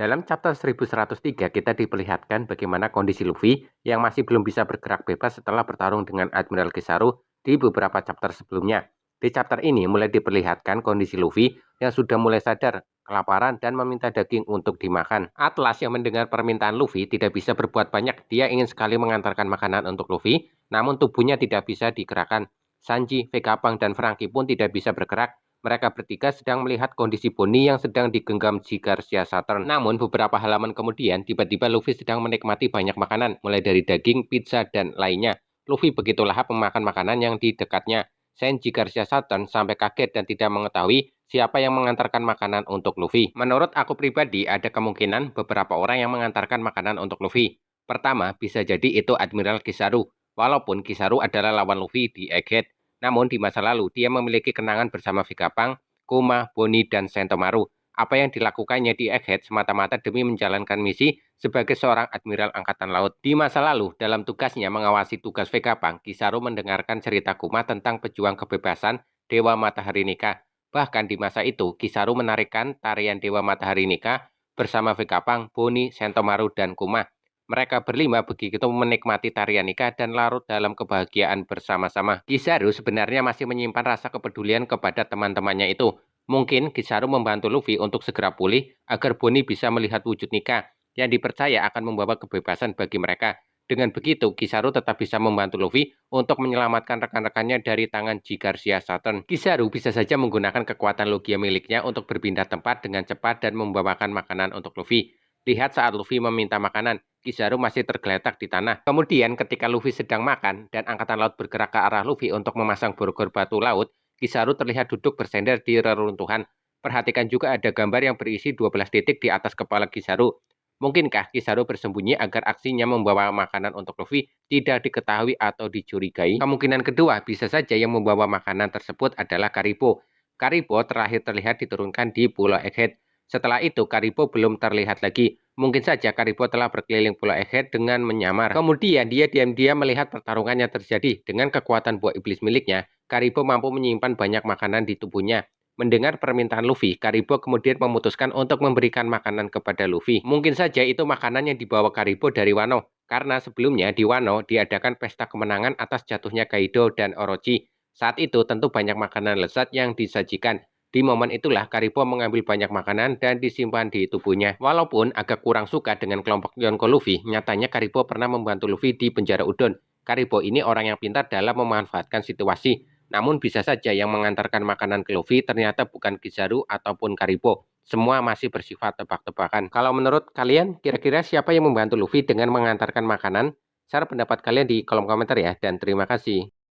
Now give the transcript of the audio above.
Dalam chapter 1103 kita diperlihatkan bagaimana kondisi Luffy yang masih belum bisa bergerak bebas setelah bertarung dengan Admiral Kizaru di beberapa chapter sebelumnya. Di chapter ini mulai diperlihatkan kondisi Luffy yang sudah mulai sadar, kelaparan dan meminta daging untuk dimakan. Atlas yang mendengar permintaan Luffy tidak bisa berbuat banyak. Dia ingin sekali mengantarkan makanan untuk Luffy, namun tubuhnya tidak bisa digerakkan. Sanji, Vegapunk, dan Franky pun tidak bisa bergerak. Mereka bertiga sedang melihat kondisi Bonnie yang sedang digenggam Garcia Saturn. Namun beberapa halaman kemudian, tiba-tiba Luffy sedang menikmati banyak makanan, mulai dari daging, pizza, dan lainnya. Luffy begitu lahap memakan makanan yang di dekatnya. Senji Garcia Saturn sampai kaget dan tidak mengetahui siapa yang mengantarkan makanan untuk Luffy. Menurut aku pribadi, ada kemungkinan beberapa orang yang mengantarkan makanan untuk Luffy. Pertama, bisa jadi itu Admiral Kizaru. Walaupun Kizaru adalah lawan Luffy di Egghead, namun di masa lalu dia memiliki kenangan bersama Vegapunk, Kuma, Bonnie, dan Sentomaru. Apa yang dilakukannya di Egghead semata-mata demi menjalankan misi sebagai seorang Admiral Angkatan Laut. Di masa lalu, dalam tugasnya mengawasi tugas Vegapunk, Kizaru mendengarkan cerita Kuma tentang pejuang kebebasan Dewa Matahari Nika. Bahkan di masa itu, Kizaru menarikan tarian Dewa Matahari Nika bersama Vegapunk, Bonnie, Sentomaru, dan Kuma. Mereka berlima begitu menikmati tarian nikah dan larut dalam kebahagiaan bersama-sama. Kizaru sebenarnya masih menyimpan rasa kepedulian kepada teman-temannya itu. Mungkin Kizaru membantu Luffy untuk segera pulih agar Bonnie bisa melihat wujud nikah yang dipercaya akan membawa kebebasan bagi mereka. Dengan begitu, Kizaru tetap bisa membantu Luffy untuk menyelamatkan rekan-rekannya dari tangan Garcia Saturn. Kizaru bisa saja menggunakan kekuatan logia miliknya untuk berpindah tempat dengan cepat dan membawakan makanan untuk Luffy. Lihat saat Luffy meminta makanan, Kizaru masih tergeletak di tanah. Kemudian ketika Luffy sedang makan dan angkatan laut bergerak ke arah Luffy untuk memasang borgol batu laut, Kizaru terlihat duduk bersender di reruntuhan. Perhatikan juga ada gambar yang berisi 12 titik di atas kepala Kizaru. Mungkinkah Kizaru bersembunyi agar aksinya membawa makanan untuk Luffy tidak diketahui atau dicurigai? Kemungkinan kedua, bisa saja yang membawa makanan tersebut adalah Karibo. Karibo terakhir terlihat diturunkan di Pulau Egghead. Setelah itu, Karibo belum terlihat lagi. Mungkin saja Karibo telah berkeliling Pulau Egghead dengan menyamar. Kemudian dia diam-diam melihat pertarungan yang terjadi. Dengan kekuatan buah iblis miliknya, Karibo mampu menyimpan banyak makanan di tubuhnya. Mendengar permintaan Luffy, Karibo kemudian memutuskan untuk memberikan makanan kepada Luffy. Mungkin saja itu makanan yang dibawa Karibo dari Wano, karena sebelumnya di Wano diadakan pesta kemenangan atas jatuhnya Kaido dan Orochi. Saat itu tentu banyak makanan lezat yang disajikan. Di momen itulah Karibo mengambil banyak makanan dan disimpan di tubuhnya. Walaupun agak kurang suka dengan kelompok Yonko Luffy, nyatanya Karibo pernah membantu Luffy di penjara Udon. Karibo ini orang yang pintar dalam memanfaatkan situasi. Namun bisa saja yang mengantarkan makanan ke Luffy ternyata bukan Kizaru ataupun Karibo. Semua masih bersifat tebak-tebakan. Kalau menurut kalian, kira-kira siapa yang membantu Luffy dengan mengantarkan makanan? Share pendapat kalian di kolom komentar ya, dan terima kasih.